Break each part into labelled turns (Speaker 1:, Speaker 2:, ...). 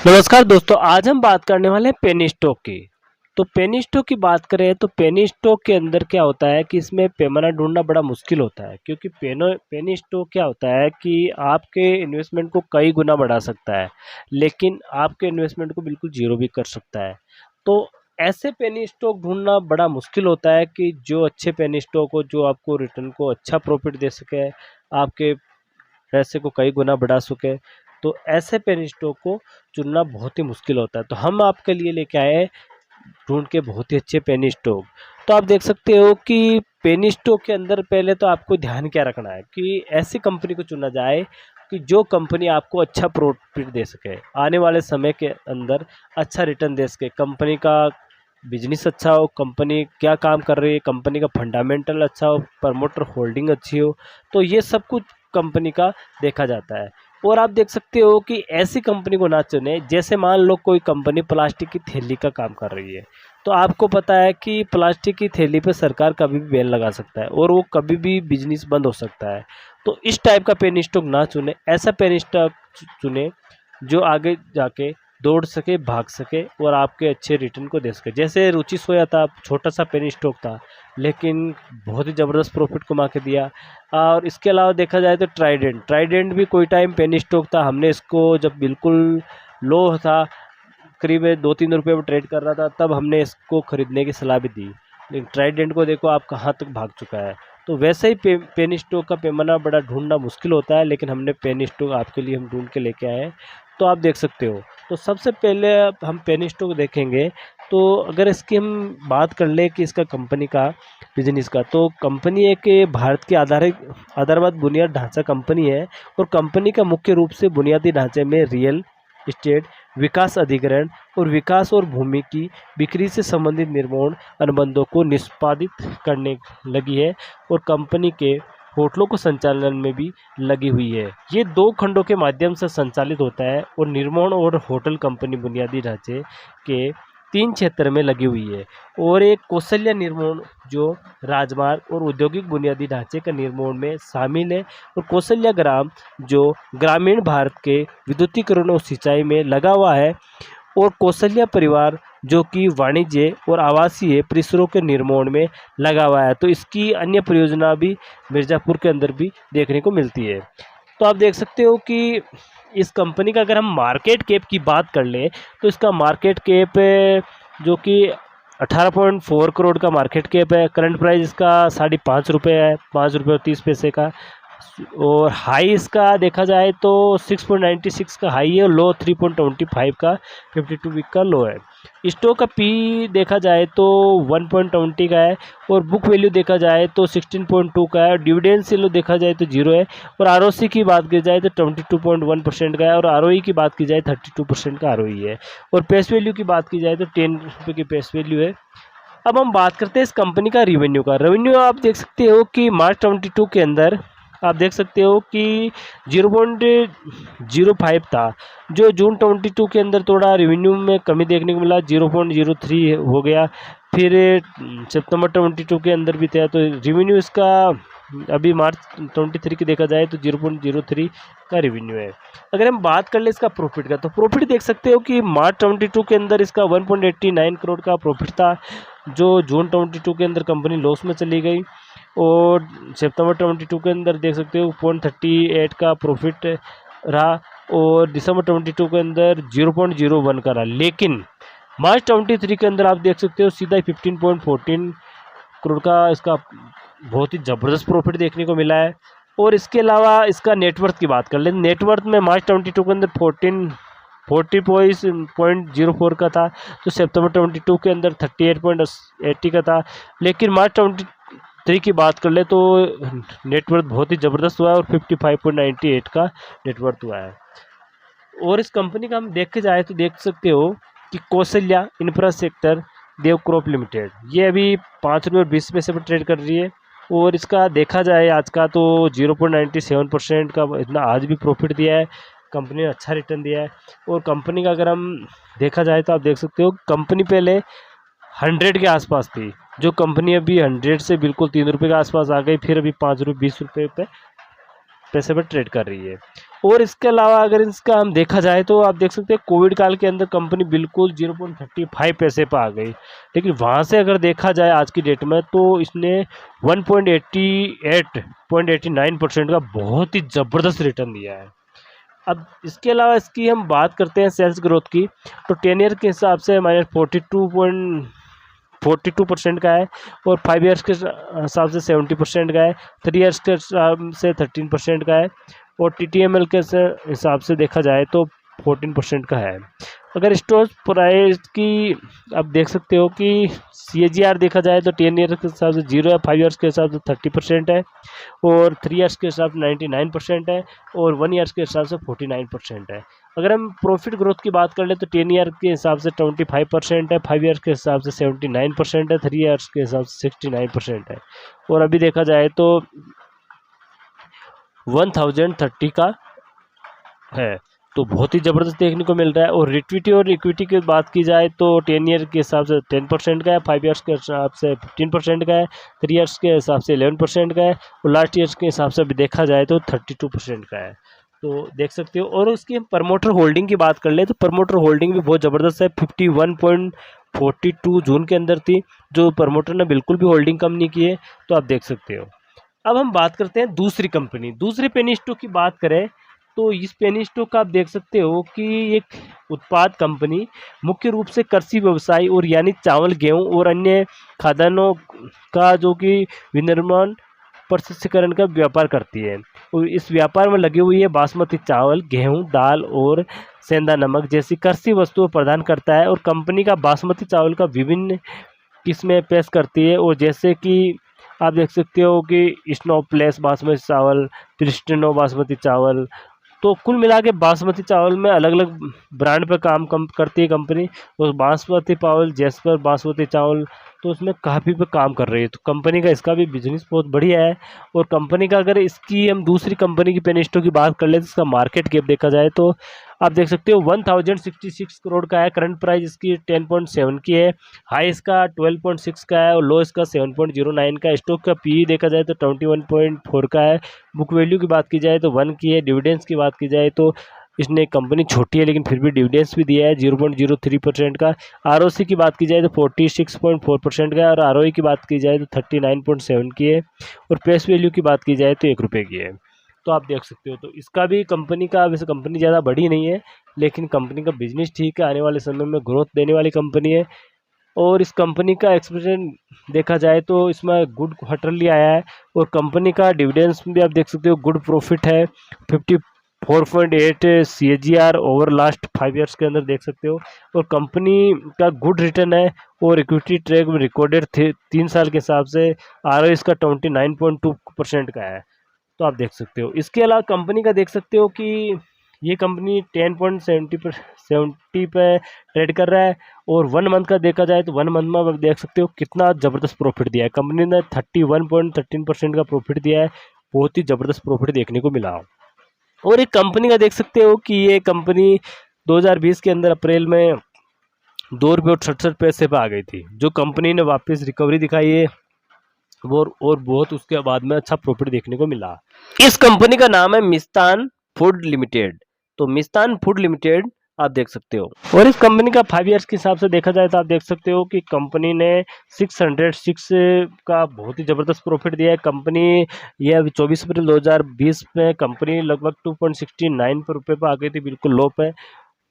Speaker 1: नमस्कार दोस्तों, आज हम बात करने वाले हैं पेनी स्टॉक की। तो पेनी स्टॉक की बात करें तो पेनी स्टॉक के अंदर क्या होता है कि इसमें पैमाना ढूंढना बड़ा मुश्किल होता है, क्योंकि पेनी स्टॉक क्या होता है कि आपके इन्वेस्टमेंट को कई गुना बढ़ा सकता है, लेकिन आपके इन्वेस्टमेंट को बिल्कुल जीरो भी कर सकता है। तो ऐसे पेनी स्टॉक ढूंढना बड़ा मुश्किल होता है कि जो अच्छे पेनी स्टॉक हो, जो आपको रिटर्न को अच्छा प्रॉफिट दे सके, आपके पैसे को कई गुना बढ़ा सके। तो ऐसे पेनी स्टॉक को चुनना बहुत ही मुश्किल होता है। तो हम आपके लिए लेके आए हैं ढूंढ के बहुत ही अच्छे पेनी स्टॉक। तो आप देख सकते हो कि पेनी स्टॉक के अंदर पहले तो आपको ध्यान क्या रखना है कि ऐसी कंपनी को चुना जाए कि जो कंपनी आपको अच्छा प्रॉफिट दे सके, आने वाले समय के अंदर अच्छा रिटर्न दे सके। कंपनी का बिजनेस अच्छा हो, कंपनी क्या काम कर रही है, कंपनी का फंडामेंटल अच्छा हो, प्रमोटर होल्डिंग अच्छी हो। तो ये सब कुछ कंपनी का देखा जाता है। और आप देख सकते हो कि ऐसी कंपनी को ना चुने, जैसे मान लो कोई कंपनी प्लास्टिक की थैली का काम कर रही है, तो आपको पता है कि प्लास्टिक की थैली पे सरकार कभी भी बैन लगा सकता है और वो कभी भी बिजनेस बंद हो सकता है। तो इस टाइप का पेनी स्टॉक ना चुने, ऐसा पेनी स्टॉक चुने जो आगे जाके दौड़ सके, भाग सके और आपके अच्छे रिटर्न को दे सके। जैसे रुचि सोया था, छोटा सा पेनी स्टॉक था, लेकिन बहुत ही ज़बरदस्त प्रॉफिट कमा के दिया। और इसके अलावा देखा जाए तो ट्राइडेंट ट्राइडेंट भी कोई टाइम पेनी स्टॉक था। हमने इसको जब बिल्कुल लो था, करीब 2-3 रुपये में ट्रेड कर रहा था, तब हमने इसको खरीदने की सलाह भी दी। लेकिन ट्राइडेंट को देखो आप कहाँ तक भाग चुका है। तो वैसे ही पेनी स्टॉक का पैमाना बड़ा ढूंढना मुश्किल होता है, लेकिन हमने पेनी स्टॉक आपके लिए हम ढूंढ के लेके आए हैं। तो आप देख सकते हो। तो सबसे पहले हम पेनी स्टॉक देखेंगे। तो अगर इसकी हम बात कर ले कि इसका कंपनी का बिजनेस का, तो कंपनी एक भारत की आधारभूत बुनियाद ढांचा कंपनी है। और कंपनी का मुख्य रूप से बुनियादी ढांचे में रियल स्टेट, विकास अधिग्रहण और विकास और भूमि की बिक्री से संबंधित निर्माण अनुबंधों को निष्पादित करने लगी है। और कंपनी के होटलों को संचालन में भी लगी हुई है। ये 2 खंडों के माध्यम से संचालित होता है और निर्माण और होटल कंपनी बुनियादी ढांचे के 3 क्षेत्र में लगी हुई है। और एक कौशल्या निर्माण जो राजमार्ग और औद्योगिक बुनियादी ढांचे का निर्माण में शामिल है। और कौशल्या ग्राम जो ग्रामीण भारत के विद्युतीकरण और सिंचाई में लगा हुआ है। और कौशल्या परिवार जो कि वाणिज्य और आवासीय परिसरों के निर्माण में लगा हुआ है। तो इसकी अन्य परियोजना भी मिर्ज़ापुर के अंदर भी देखने को मिलती है। तो आप देख सकते हो कि इस कंपनी का अगर हम मार्केट कैप की बात कर लें, तो इसका मार्केट कैप जो कि 18.4 करोड़ का मार्केट कैप है। करंट प्राइस इसका 5.5 रुपये है, 5 रुपये और 30 पैसे का। और हाई इसका देखा जाए तो 6.96 का हाई है और लो 3.25 का 52 वीक का लो है। स्टॉक का पी देखा जाए तो 1.20 का है। और बुक वैल्यू देखा जाए तो 16.2 का है। डिविडेंड से लो देखा जाए तो 0 है। और आरओसी की बात की जाए तो 22.1% का है। और आरओई की बात की जाए 32% का आरओई है। और पेस वैल्यू की बात की जाए तो 10 रुपये की पेस वैल्यू है। अब हम बात करते हैं इस कंपनी का रेवेन्यू का। रेवेन्यू आप देख सकते हो कि मार्च 22 के अंदर आप देख सकते हो कि 0.05 था, जो जून 22 के अंदर थोड़ा रेवेन्यू में कमी देखने को मिला, 0.03 हो गया। फिर सितंबर 22 के अंदर भी था। तो रेवेन्यू इसका अभी मार्च 23 की देखा जाए तो 0.03 का रेवेन्यू है। अगर हम बात कर ले इसका प्रॉफिट का, तो प्रॉफिट देख सकते हो कि मार्च 22 के अंदर इसका 1.89 करोड़ का प्रॉफिट था, जो जून 22 के अंदर कंपनी लॉस में चली गई। और सितंबर 22 के अंदर देख सकते हो 0.38 का प्रॉफिट रहा। और दिसंबर 22 के अंदर 0.01 का रहा। लेकिन मार्च 23 के अंदर आप देख सकते हो सीधा 15.14 करोड़ का इसका बहुत ही ज़बरदस्त प्रॉफिट देखने को मिला है। और इसके अलावा इसका नेटवर्थ की बात कर लें, नेटवर्थ में मार्च 22 के अंदर 40.04 का था, तो सितंबर 22 के अंदर 38.80 का था। लेकिन मार्च 23 की बात कर ले तो नेटवर्थ बहुत ही ज़बरदस्त हुआ है और 55.98 का नेटवर्थ हुआ है। और इस कंपनी का हम देखे जाए तो देख सकते हो कि कौशल्या इंफ्रास्ट्रक्चर देवक्रॉप लिमिटेड, ये अभी 5 रुपये और 20 पैसे पर ट्रेड कर रही है। और इसका देखा जाए आज का तो 0.97% का इतना आज भी प्रॉफिट दिया है। कंपनी ने अच्छा रिटर्न दिया है। और कंपनी का अगर हम देखा जाए तो आप देख सकते हो कंपनी पहले 100 के आसपास थी, जो कंपनी अभी 100 से बिल्कुल 3 रुपये के आसपास आ गई, फिर अभी 5 रुपये 20 रुपये पे पैसे पर ट्रेड कर रही है। और इसके अलावा अगर इसका हम देखा जाए तो आप देख सकते हैं कोविड काल के अंदर कंपनी बिल्कुल 0.35 पैसे पर आ गई, लेकिन वहाँ से अगर देखा जाए आज की डेट में तो इसने 1.89% का बहुत ही ज़बरदस्त रिटर्न दिया है। अब इसके अलावा इसकी हम बात करते हैं सेल्स ग्रोथ की, तो 10 ईयर के हिसाब से -42% का है, और 5 ईयर्स के हिसाब से 70% का है, 3 ईयर्स के हिसाब से 13% का है, और TTML के हिसाब से देखा जाए तो 14% का है। अगर स्टॉक प्राइस की आप देख सकते हो कि CAGR देखा जाए तो 10 ईयर के हिसाब से 0 है, 5 ईयर्स के हिसाब से 30% है, और 3 ईयर्स के हिसाब से 99% है, और 1 ईयर्स के हिसाब से 49% है। अगर हम प्रॉफिट ग्रोथ की बात कर ले तो 10 ईयर के हिसाब से 25% है, 5 ईयर्स के हिसाब से 79% है, 3 ईयर्स के हिसाब से 69% है, और अभी देखा जाए तो 1030 का है, तो बहुत ही ज़बरदस्त देखने को मिल रहा है। और रिक्विटी और इक्विटी की बात की जाए तो 10 ईयर के हिसाब से 10% का है, 5 ईयर्स के हिसाब से 15% का है, 3 ईयर्स के हिसाब से 11% का है, और लास्ट ईयर्स के हिसाब से भी देखा जाए तो 32% का है। तो देख सकते हो। और उसकी हम प्रमोटर होल्डिंग की बात कर ले तो प्रमोटर होल्डिंग भी बहुत ज़बरदस्त है, 51.42 जून के अंदर थी, जो प्रमोटर ने बिल्कुल भी होल्डिंग कम नहीं की है, तो आप देख सकते हो। अब हम बात करते हैं दूसरी कंपनी, दूसरी पेनी स्टॉक की बात करें तो इस पेनी स्टॉक का आप देख सकते हो कि एक उत्पाद कंपनी मुख्य रूप से कृषि व्यवसाय और यानी चावल, गेहूं और अन्य खाद्यान्नों का जो कि विनिर्माण प्रसंस्करण का व्यापार करती है, और इस व्यापार में लगी हुई है बासमती चावल, गेहूं, दाल और सेंधा नमक जैसी कृषि वस्तुओं प्रदान करता है। और कंपनी का बासमती चावल का विभिन्न किस्में पेश करती है, और जैसे कि आप देख सकते हो कि स्नो प्लेस बासमती चावल, प्रिस्टिनो बासमती चावल, तो कुल मिला के बासमती चावल में अलग अलग ब्रांड पे काम कम करती है कंपनी। और बासमती चावल, जैस्पर बासमती चावल, तो उसमें काफ़ी पे काम कर रही है, तो कंपनी का इसका भी बिजनेस बहुत बढ़िया है। और कंपनी का अगर इसकी हम दूसरी कंपनी की पेनिस्टो की बात कर ले तो इसका मार्केट कैप देखा जाए तो आप देख सकते हो 1066 करोड़ का है, करंट प्राइस इसकी 10.7 की है, हाई इसका 12.6 का है, और लो इसका 7.09 का है। स्टॉक का PE देखा जाए तो 21.4 का है। बुक वैल्यू की बात की जाए तो 1 की है। डिविडेंड्स की बात की जाए तो इसने कंपनी छोटी है लेकिन फिर भी डिविडेंड्स भी दिया है 0.03% का। ROC की बात की जाए तो 46.4% का है, और ROE की बात की जाए तो 39.7 की है, और फेस वैल्यू की बात की जाए तो 1 रुपये की है। तो आप देख सकते हो, तो इसका भी कंपनी का, वैसे कंपनी ज़्यादा बड़ी नहीं है लेकिन कंपनी का बिजनेस ठीक है, आने वाले समय में ग्रोथ देने वाली कंपनी है। और इस कंपनी का एक्सपीरियंस देखा जाए तो इसमें गुड क्वार्टरली आया है, और कंपनी का डिविडेंड्स भी आप देख सकते हो गुड प्रॉफिट है, 54.8 CAGR ओवर लास्ट 5 ईयर्स के अंदर देख सकते हो। और कंपनी का गुड रिटर्न है, और इक्विटी ट्रैक में रिकॉर्डेड थे 3 साल के हिसाब से ROE इसका 29.2% का है, तो आप देख सकते हो। इसके अलावा कंपनी का देख सकते हो कि ये कंपनी 10.70 पे ट्रेड कर रहा है, और 1 मंथ का देखा जाए तो 1 मंथ में आप देख सकते हो कितना ज़बरदस्त प्रॉफिट दिया है कंपनी ने, 31.13% का प्रॉफिट दिया है, बहुत ही ज़बरदस्त प्रॉफिट देखने को मिला। और एक कंपनी का देख सकते हो कि ये कंपनी 2020 के अंदर अप्रैल में 2 रुपये और 67 पैसे पे आ गई थी, जो कंपनी ने वापस रिकवरी दिखाई है, और बहुत उसके बाद में अच्छा प्रॉफिट देखने को मिला। इस कंपनी का नाम है मिस्तान फूड लिमिटेड, तो मिस्तान फूड लिमिटेड आप देख सकते हो। और इस कंपनी का 5 ईयर्स के हिसाब से देखा जाए तो आप देख सकते हो कि कंपनी ने 606 का बहुत ही ज़बरदस्त प्रॉफिट दिया है। कंपनी ये अभी 24 अप्रैल 2020 में कंपनी लगभग 2.69 रुपये पर आ गई थी, बिल्कुल लो पे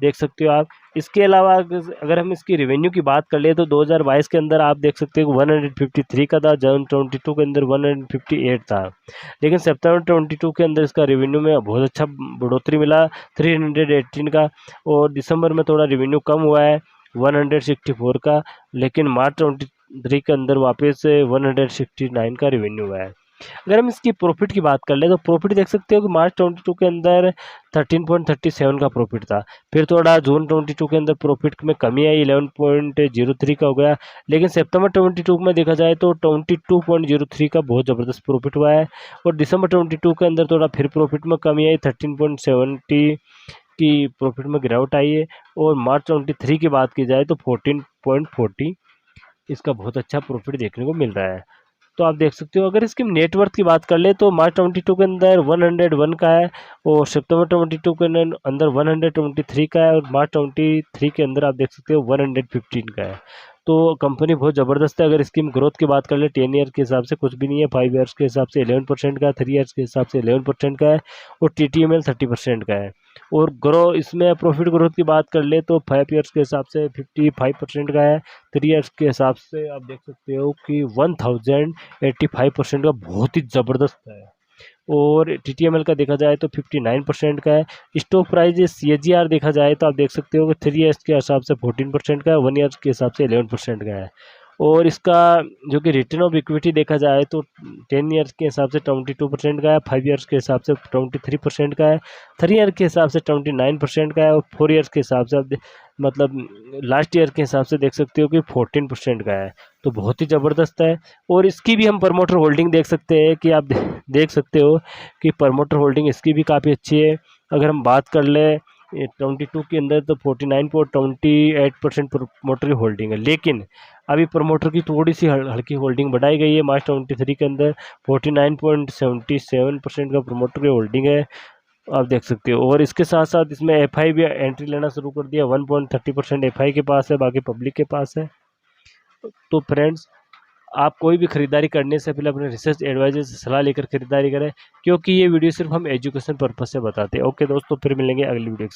Speaker 1: देख सकते हो आप। इसके अलावा अगर हम इसकी रेवेन्यू की बात कर ले तो 2022 के अंदर आप देख सकते हो 153 का था, जून 22 के अंदर 158 था, लेकिन सितंबर 22 के अंदर इसका रेवेन्यू में बहुत अच्छा बढ़ोतरी मिला 318 का, और दिसंबर में थोड़ा रेवेन्यू कम हुआ है 164 का, लेकिन मार्च 23 के अंदर वापस से 169 का रेवेन्यू हुआ है। अगर हम इसकी प्रॉफिट की बात कर ले तो प्रॉफिट देख सकते हो कि मार्च 22 के अंदर 13.37 का प्रॉफिट था, फिर थोड़ा जून 22 के अंदर प्रॉफिट में कमी आई 11.03 का हो गया, लेकिन सितंबर 22 में देखा जाए तो 22.03 का बहुत ज़बरदस्त प्रॉफिट हुआ है, और दिसंबर 22 के अंदर थोड़ा फिर प्रॉफिट में कमी आई 13.70 की प्रॉफिट में गिरावट आई है, और मार्च 23 की बात की जाए तो 14.40 इसका बहुत अच्छा प्रॉफिट देखने को मिल रहा है। तो आप देख सकते हो। अगर इसकी नेटवर्थ की बात कर ले तो मार्च 22 के अंदर 101 का है, और सितंबर 22 के अंदर 123 का है, और मार्च 23 के अंदर आप देख सकते हो 115 का है। तो कंपनी बहुत ज़बरदस्त है। अगर इसकी ग्रोथ की बात कर ले 10 ईयर के हिसाब से कुछ भी नहीं है, 5 ईयर्स के हिसाब से 11% का है, 3 ईयर्स के हिसाब से 11% का है, और TTML 30% का है। और इसमें प्रॉफिट ग्रोथ की बात कर ले तो 5 ईयर्स के हिसाब से 55% का है, 3 ईयर्स के हिसाब से आप देख सकते हो कि 1085% का बहुत ही ज़बरदस्त है। और TTML का देखा जाए तो 59% का है। स्टॉक प्राइस CAGR देखा जाए तो आप देख सकते हो कि 3 ईयर्स के हिसाब से 14% का है, 1 ईयर्स के हिसाब से 11% का है। और इसका जो कि रिटर्न ऑफ इक्विटी देखा जाए तो 10 ईयर्स के हिसाब से 22% का है, 5 ईयर्स के हिसाब से 23% का है, 3 ईयर के हिसाब से 29% का है, और 4 ईयर्स के हिसाब से मतलब लास्ट ईयर के हिसाब से देख सकते हो कि 14% का है। तो बहुत ही ज़बरदस्त है। और इसकी भी हम प्रमोटर होल्डिंग देख सकते हैं कि आप देख सकते हो कि प्रमोटर होल्डिंग इसकी भी काफ़ी अच्छी है। अगर हम बात कर ले 22 के अंदर तो 49.28% प्रमोटर की होल्डिंग है, लेकिन अभी प्रमोटर की थोड़ी सी हल्की होल्डिंग बढ़ाई गई है। मार्च 23 के अंदर 49.77% का प्रमोटर की होल्डिंग है, आप देख सकते हो। और इसके साथ साथ इसमें FI भी एंट्री लेना शुरू कर दिया, 1.30% FI के पास है, बाकी पब्लिक के पास है। तो फ्रेंड्स, आप कोई भी खरीदारी करने से पहले अपने रिसर्च एडवाइजर से सलाह लेकर खरीदारी करें, क्योंकि ये वीडियो सिर्फ हम एजुकेशन पर्पज से बताते हैं। ओके दोस्तों, फिर मिलेंगे अगली वीडियो के साथ।